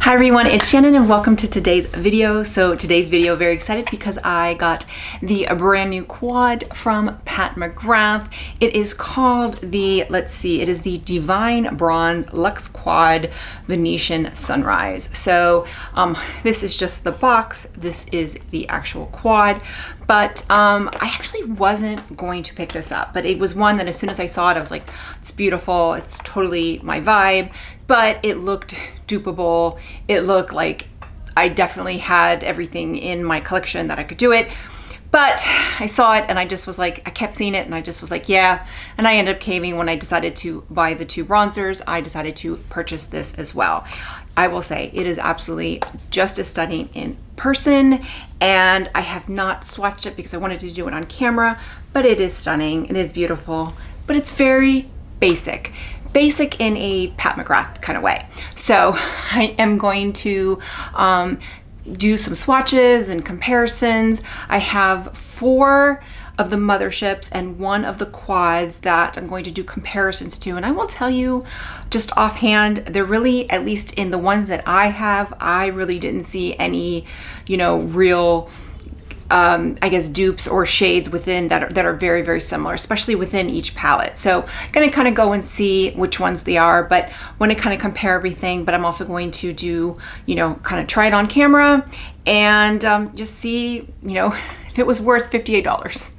Hi everyone, it's Shannon and welcome to today's video. So today's video, very excited because I got the brand new quad from Pat McGrath. It is called the, it is the Divine Bronze Luxe Quad Venetian Sunrise. So this is just the box. This is the actual quad. But I actually wasn't going to pick this up, but it was one that as soon as I saw it, I was like, it's beautiful. It's totally my vibe, but it looked dupable. It looked like I definitely had everything in my collection that I could do it. But I saw it and I just was like, I kept seeing it and I just was like, yeah. And I ended up caving when I decided to buy the two bronzers. I decided to purchase this as well. I will say it is absolutely just as stunning in person, and I have not swatched it because I wanted to do it on camera, but it is stunning. It is beautiful, but it's very basic. Basic in a Pat McGrath kind of way. So I am going to do some swatches and comparisons. I have 4 of the motherships and 1 of the quads that I'm going to do comparisons to. And I will tell you just offhand, they're really, at least in the ones that I have, I really didn't see any, real I guess dupes or shades within that are very, very similar, especially within each palette. So I'm gonna kind of go and see which ones they are, but want to kind of compare everything. But I'm also going to do, kind of try it on camera and just see, if it was worth $58.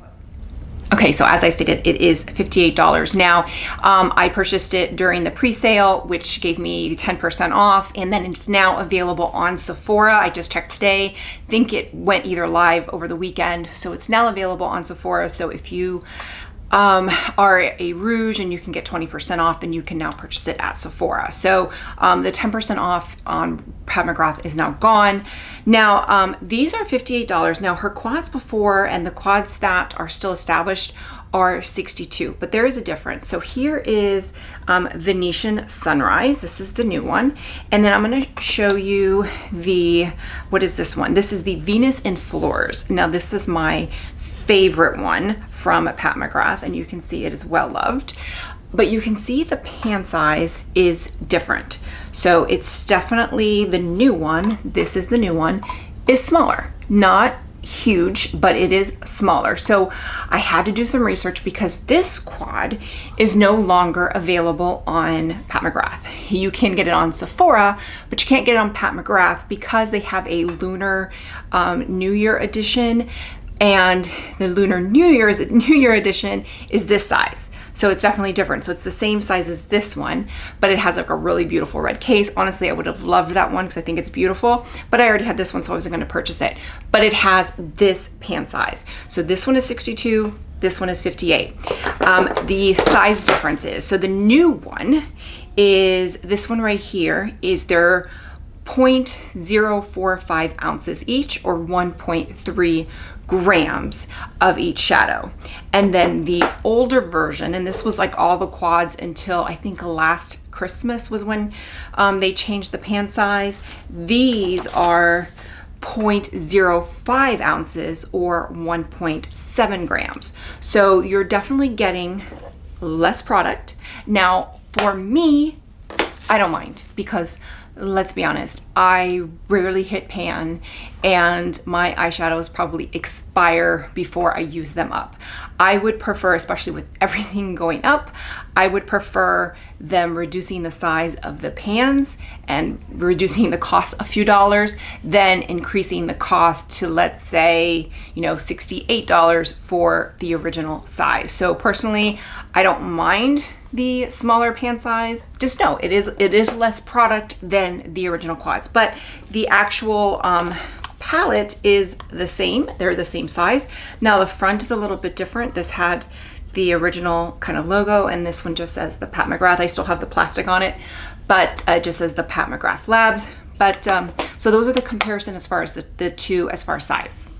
Okay, so as I stated, it is $58. Now, I purchased it during the pre-sale, which gave me 10% off, and then it's now available on Sephora. I just checked today. I think it went either live over the weekend, so it's now available on Sephora. So if you are a Rouge and you can get 20% off, then you can now purchase it at Sephora. So the 10% off on Pat McGrath is now gone. Now, these are $58. Now, her quads before and the quads that are still established are $62, but there is a difference. So here is Venetian Sunrise. This is the new one. And then I'm going to show you what is this one? This is the Venus in Fleurs. Now, this is my favorite one from Pat McGrath, and you can see it is well loved, but you can see the pan size is different. So it's definitely the new one. This is the new one, is smaller, not huge, but it is smaller. So I had to do some research because this quad is no longer available on Pat McGrath. You can get it on Sephora, but you can't get it on Pat McGrath because they have a Lunar New Year edition. And the Lunar New Year edition is this size. So it's definitely different. So it's the same size as this one, but it has like a really beautiful red case. Honestly, I would have loved that one because I think it's beautiful, but I already had this one, so I wasn't going to purchase it. But it has this pan size. So this one is 62, this one is 58. The size differences. So the new one is this one right here is their 0.045 ounces each, or 1.3 grams of each shadow. And then the older version, and this was like all the quads until I think last Christmas was when they changed the pan size. These are 0.05 ounces or 1.7 grams. So you're definitely getting less product. Now, for me, I don't mind because let's be honest, I rarely hit pan and my eyeshadows probably expire before I use them up. I would prefer, especially with everything going up, I would prefer them reducing the size of the pans and reducing the cost a few dollars than increasing the cost to, let's say, $68 for the original size. So personally, I don't mind the smaller pan size. Just know it is less product than the original quads, but the actual palette is the same. They're the same size. Now the front is a little bit different. This had the original kind of logo, and this one just says the Pat McGrath. I still have the plastic on it, but it just says the Pat McGrath Labs. But so those are the comparison as far as the two as far as size.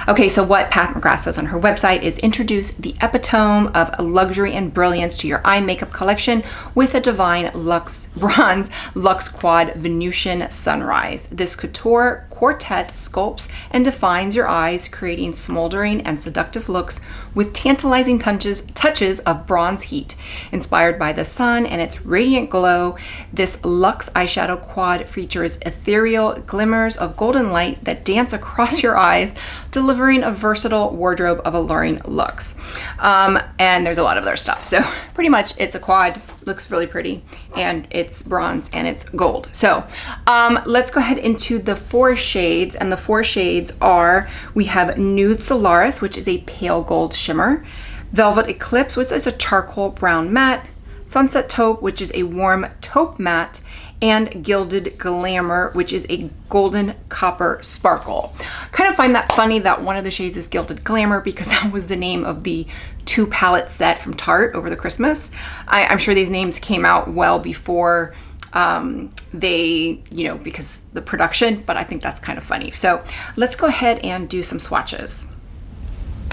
Okay, so what Pat McGrath says on her website is introduce the epitome of luxury and brilliance to your eye makeup collection with a divine Luxe Bronze Luxe Quad Venusian Sunrise. This couture quartet sculpts and defines your eyes, creating smoldering and seductive looks with tantalizing touches of bronze heat. Inspired by the sun and its radiant glow, this Luxe eyeshadow quad features ethereal glimmers of golden light that dance across your eyes, delivering a versatile wardrobe of alluring looks. And there's a lot of other stuff. So pretty much it's a quad, looks really pretty, and it's bronze and it's gold. So let's go ahead into the 4 shades. And the 4 shades are, we have Nude Solaris, which is a pale gold shimmer, Velvet Eclipse, which is a charcoal brown matte, Sunset Taupe, which is a warm taupe matte, and Gilded Glamour, which is a golden copper sparkle. Kind of find that funny that one of the shades is Gilded Glamour because that was the name of the 2 palette set from Tarte over the Christmas. I'm sure these names came out well before they, you know, because the production, but I think that's kind of funny. So let's go ahead and do some swatches.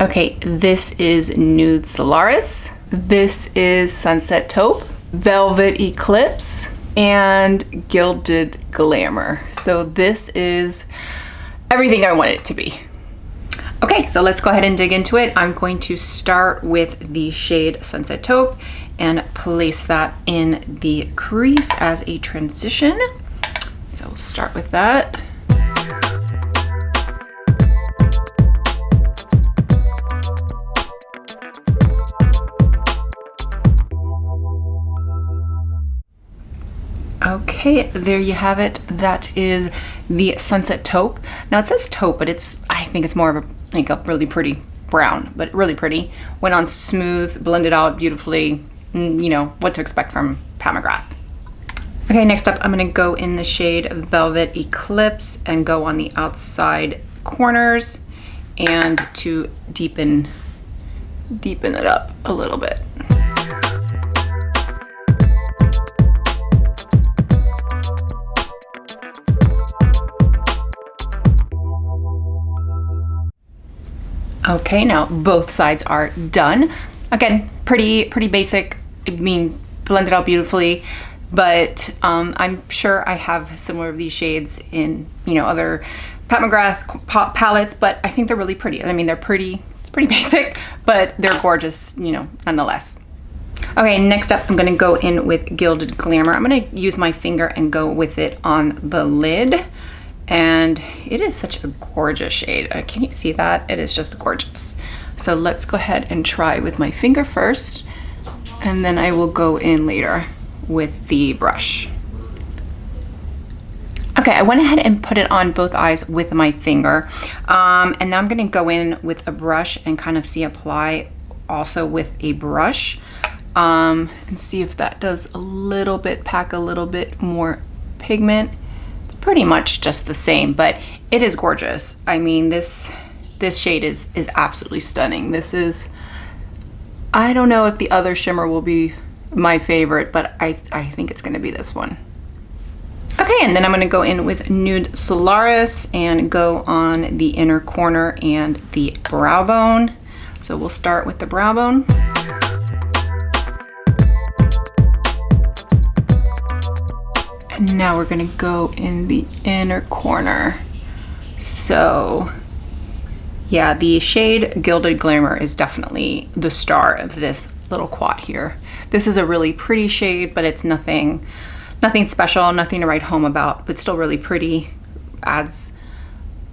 Okay, this is Nude Solaris. This is Sunset Taupe, Velvet Eclipse, and Gilded Glamour. So this is everything I want it to be. Okay, so let's go ahead and dig into it. I'm going to start with the shade Sunset Taupe and place that in the crease as a transition. So we'll start with that. Okay, there you have it. That is the Sunset Taupe. Now it says taupe, but I think it's more of a really pretty brown, but really pretty. Went on smooth, blended out beautifully. You know what to expect from Pat McGrath. Okay, next up I'm gonna go in the shade Velvet Eclipse and go on the outside corners and to deepen it up a little bit. Okay, now both sides are done. Again, pretty basic. I mean, blended out beautifully, but I'm sure I have similar of these shades in, you know, other Pat McGrath palettes, but I think they're really pretty. I mean, they're pretty, it's pretty basic, but they're gorgeous, you know, nonetheless. Okay, next up, I'm gonna go in with Gilded Glamour. I'm gonna use my finger and go with it on the lid. And it is such a gorgeous shade. Can you see that? It is just gorgeous. So let's go ahead and try with my finger first, and then I will go in later with the brush. Okay, I went ahead and put it on both eyes with my finger. And now I'm gonna go in with a brush and kind of apply also with a brush and see if that does pack a little bit more pigment. It's pretty much just the same, but it is gorgeous. I mean, this shade is absolutely stunning. This is, I don't know if the other shimmer will be my favorite, but I think it's gonna be this one. Okay, and then I'm gonna go in with Nude Solaris and go on the inner corner and the brow bone. So we'll start with the brow bone. And now we're gonna go in the inner corner. So yeah, the shade Gilded Glamour is definitely the star of this little quad here. This is a really pretty shade, but it's nothing special, nothing to write home about, but still really pretty. Adds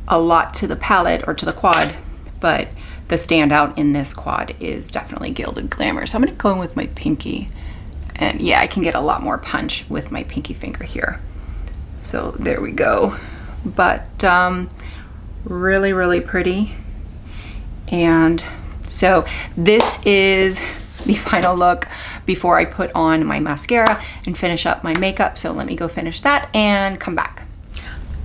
a lot to the palette or to the quad, but the standout in this quad is definitely Gilded Glamour. So I'm gonna go in with my pinky. And yeah, I can get a lot more punch with my pinky finger here. So there we go. But really pretty. And so this is the final look before I put on my mascara and finish up my makeup. So let me go finish that and come back.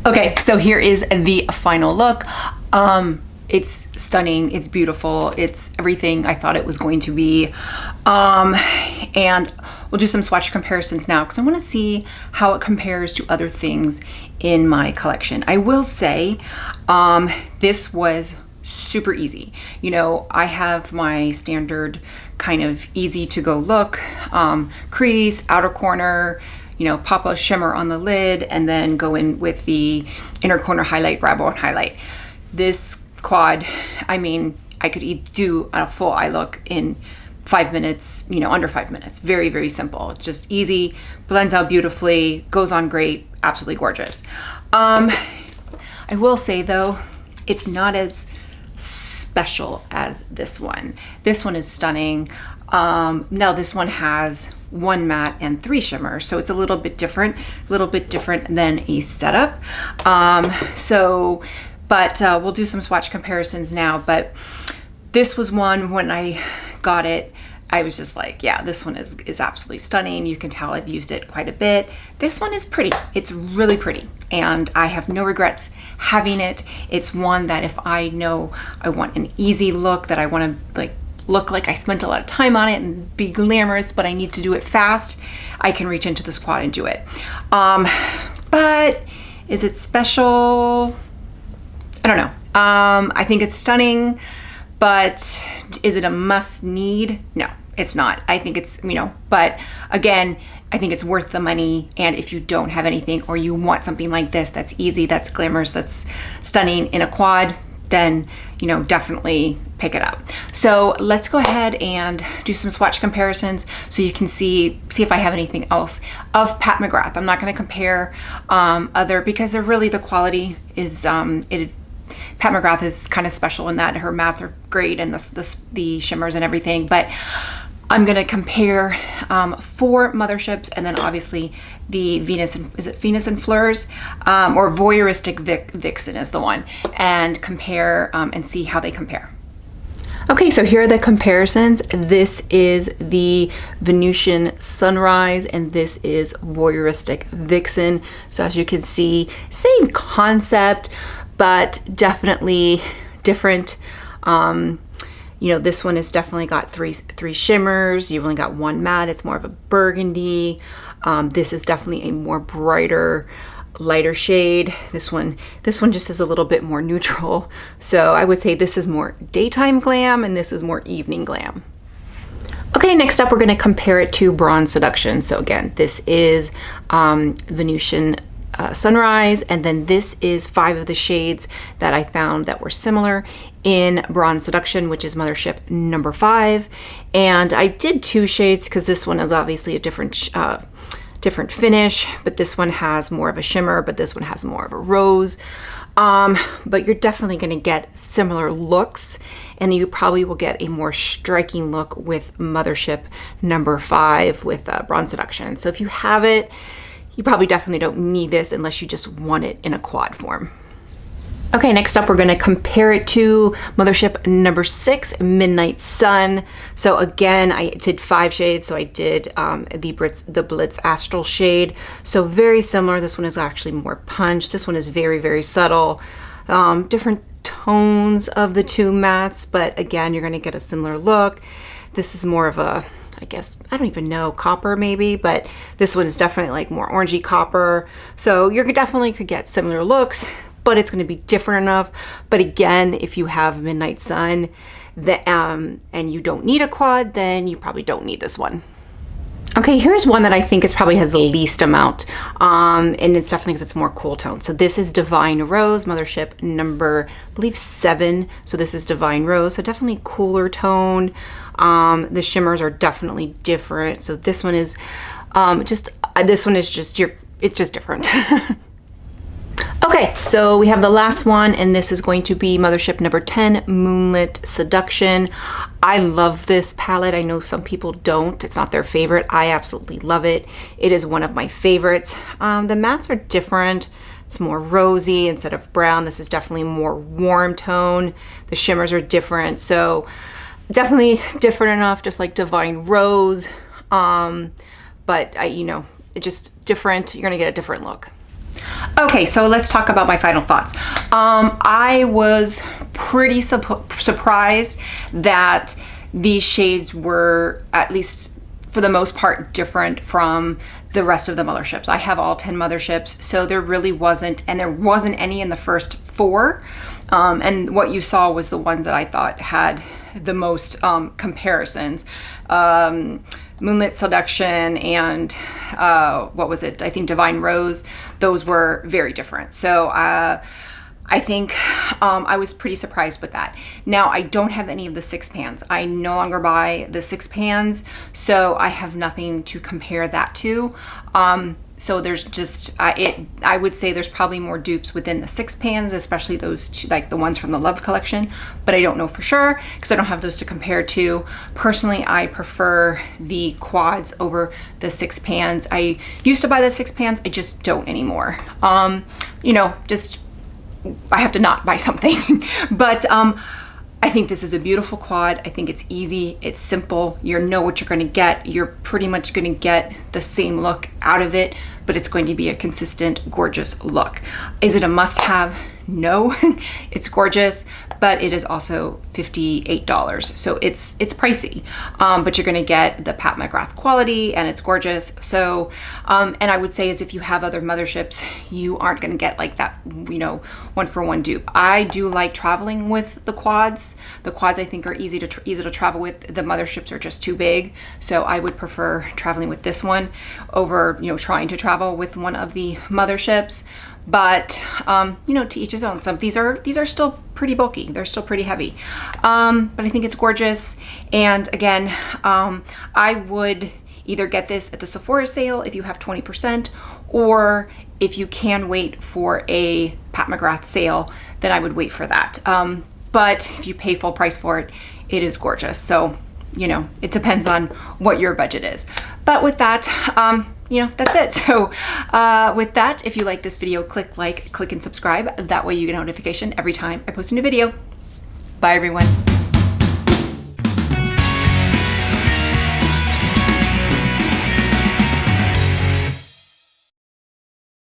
Okay, so here is the final look. It's stunning, it's beautiful, it's everything I thought it was going to be. And we'll do some swatch comparisons now because I want to see how it compares to other things in my collection. I will say this was super easy. You know, I have my standard kind of easy to go look, crease, outer corner, you know, pop a shimmer on the lid, and then go in with the inner corner highlight, brow bone highlight. This quad, I mean, I could do a full eye look in 5 minutes, you know, under 5 minutes. Very, very simple. It's just easy, blends out beautifully, goes on great, absolutely gorgeous. I will say though, it's not as special as this one. This one is stunning. Now this one has 1 matte and 3 shimmers, so it's a little bit different than a setup. We'll do some swatch comparisons now, but this was one, when I got it, I was just like, yeah, this one is absolutely stunning. You can tell I've used it quite a bit. This one is pretty. It's really pretty, and I have no regrets having it. It's one that if I know I want an easy look, that I want to like look like I spent a lot of time on it and be glamorous, but I need to do it fast, I can reach into this quad and do it. But is it special? I don't know. I think it's stunning, but is it a must need? No, it's not. I think it's, you know, but again, I think it's worth the money. And if you don't have anything, or you want something like this that's easy, that's glamorous, that's stunning in a quad, then, you know, definitely pick it up. So let's go ahead and do some swatch comparisons so you can see if I have anything else of Pat McGrath. I'm not going to compare other, because they're really, the quality is Pat McGrath is kind of special in that her mattes are great, and the shimmers and everything, but I'm going to compare 4 motherships, and then obviously the Venus and Fleurs, or Voyeuristic Vixen is the one, and compare and see how they compare. Okay, so here are the comparisons. This is the Venusian Sunrise, and this is Voyeuristic Vixen. So as you can see, same concept, but definitely different. You know, this one has definitely got three shimmers. You've only got 1 matte. It's more of a burgundy. This is definitely a more brighter, lighter shade. This one just is a little bit more neutral. So I would say this is more daytime glam, and this is more evening glam. Okay, next up we're going to compare it to Bronze Seduction. So again, this is Venusian Sunrise, and then this is 5 of the shades that I found that were similar in Bronze Seduction, which is Mothership number 5. And I did 2 shades because this one is obviously a different finish, but this one has more of a shimmer, but this one has more of a rose. But you're definitely going to get similar looks, and you probably will get a more striking look with Mothership number 5 with Bronze Seduction. So if you have it, you probably definitely don't need this unless you just want it in a quad form. Okay, next up we're going to compare it to Mothership number 6, Midnight Sun. So again, I did 5 shades. So I did the Blitz Astral shade. So very similar. This one is actually more punch. This one is very, very subtle. Different tones of the 2 mattes, but again, you're going to get a similar look. This is more of a, I guess, I don't even know, copper maybe, but this one is definitely like more orangey copper. So you definitely could get similar looks, but it's going to be different enough. But again, if you have Midnight Sun and you don't need a quad, then you probably don't need this one. Okay, here's one that I think probably has the least amount, and it's definitely because it's more cool tone. So this is Divine Rose, Mothership number, I believe 7. So this is Divine Rose, so definitely cooler tone. The shimmers are definitely different. So this one is it's just different. Okay, so we have the last one, and this is going to be Mothership number 10, Moonlit Seduction. I love this palette. I know some people don't. It's not their favorite. I absolutely love it. It is one of my favorites. The mattes are different. It's more rosy instead of brown. This is definitely more warm tone. The shimmers are different. So definitely different enough, just like Divine Rose. But it's just different. You're gonna get a different look. Okay, so let's talk about my final thoughts. I was pretty surprised that these shades were, at least for the most part, different from the rest of the motherships. I have all 10 motherships, so there really wasn't, and there wasn't any in the first 4. And what you saw was the ones that I thought had the most comparisons. Moonlit, Seduction, and what was it? I think Divine Rose. Those were very different. So I think I was pretty surprised with that. Now, I don't have any of the 6 pans. I no longer buy the 6 pans, so I have nothing to compare that to. So there's just, I would say there's probably more dupes within the 6 pans, especially those two, like the ones from the Love collection, but I don't know for sure because I don't have those to compare to. Personally, I prefer the quads over the 6 pans. I used to buy the 6 pans, I just don't anymore. You know, just, I have to not buy something. But I think this is a beautiful quad. I think it's easy, it's simple, you know what you're gonna get. You're pretty much gonna get the same look out of it, but it's going to be a consistent, gorgeous look. Is it a must-have? No. It's gorgeous, but it is also $58. So it's pricey, but you're gonna get the Pat McGrath quality and it's gorgeous. So, and I would say is if you have other motherships, you aren't gonna get like that, you know, 1-for-1 dupe. I do like traveling with the quads. The quads I think are easy to travel with. The motherships are just too big. So I would prefer traveling with this one over, you know, trying to travel with one of the motherships. But you know, to each his own. Some these are still pretty bulky. They're still pretty heavy. But I think it's gorgeous. And again, I would either get this at the Sephora sale if you have 20%, or if you can wait for a Pat McGrath sale, then I would wait for that. But if you pay full price for it, it is gorgeous. So, you know, it depends on what your budget is. But with that, you know, that's it. So with that, if you like this video, click like, click and subscribe. That way you get a notification every time I post a new video. Bye everyone.